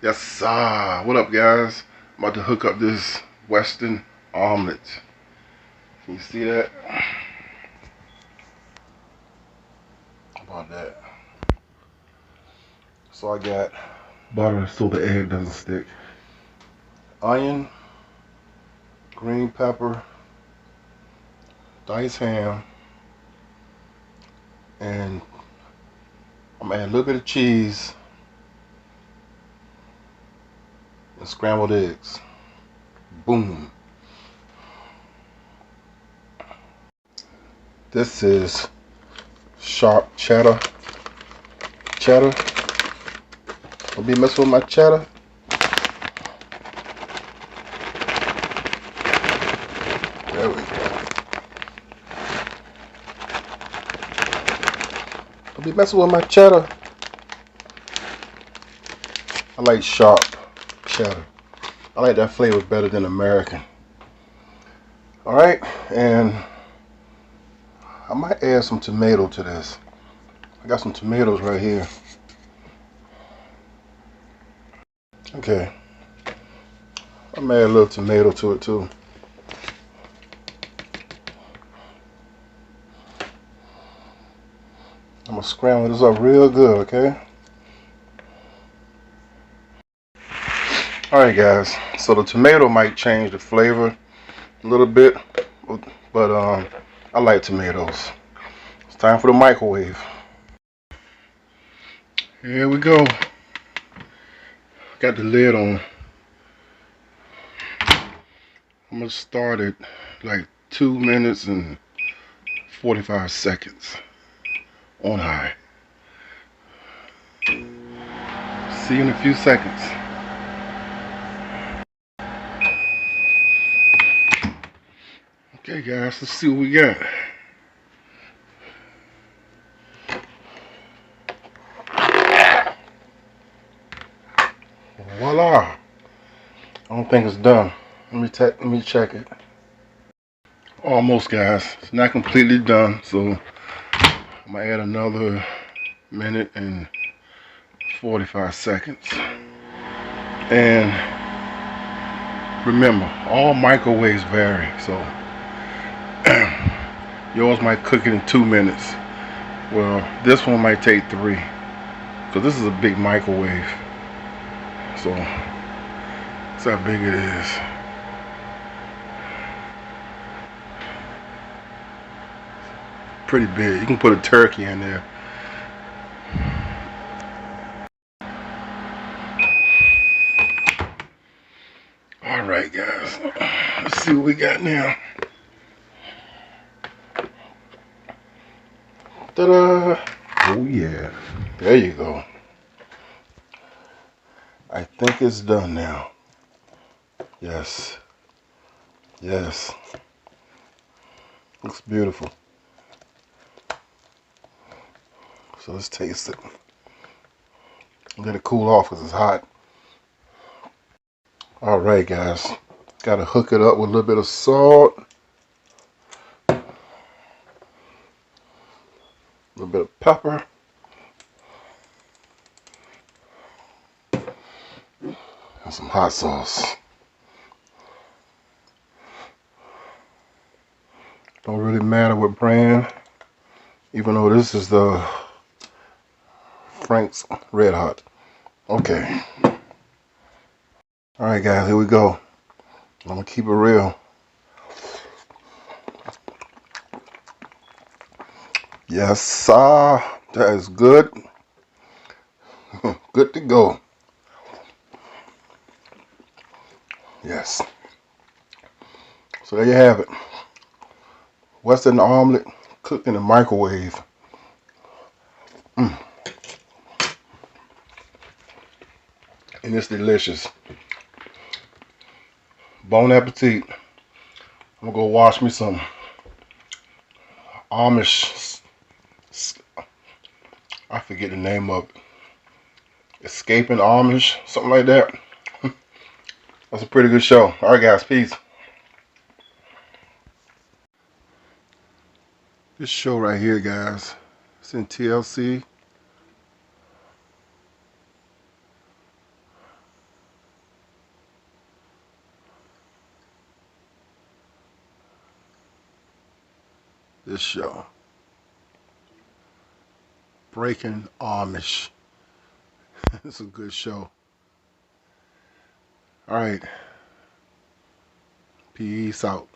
Yes, sir. What up, guys? I'm about to hook up this Western omelet. Can you see that? How about that? So I got butter so the egg doesn't stick. Onion, green pepper, diced ham, and I'm gonna add a little bit of cheese and scrambled eggs. Boom. This is sharp cheddar. Don't be messing with my cheddar. There we go. Don't be messing with my cheddar. I like sharp cheddar. I like that flavor better than American. Alright, and I might add some tomato to this. I got some tomatoes right here. Okay. I may add a little tomato to it too. I'm gonna scramble this up real good, okay? Alright guys, so the tomato might change the flavor a little bit, but I like tomatoes. It's time for the microwave. Here we go. Got the lid on. I'm gonna start at like 2 minutes and 45 seconds on high. See you in a few seconds. Okay guys, let's see what we got. Voila! I don't think it's done. Let me check it. Almost, guys. It's not completely done, so I'm gonna add another minute and 45 seconds. And remember, all microwaves vary, so yours might cook it in 2 minutes. Well, this one might take 3, because this is a big microwave. So that's how big it is. Pretty big. You can put a turkey in there. Alright guys, let's see what we got now. Ta-da! Oh yeah, there you go. I think it's done now. Yes. Yes. Looks beautiful. So let's taste it. Let it cool off because it's hot. Alright guys, gotta hook it up with a little bit of salt, a little bit of pepper, and some hot sauce. Don't really matter what brand, even though this is the Frank's Red Hot. Okay. Alright guys, here we go. I'm gonna keep it real. Yes, sir. That is good. Good to go. Yes. So there you have it. Western omelet cooked in the microwave. And it's delicious. Bon appetit. I'm gonna go wash me some Amish. I forget the name of it. Escaping Amish, something like that. That's a pretty good show. Alright guys, peace. This show right here, guys, it's in TLC. this show. Breaking Amish. It's a good show. Alright. Peace out.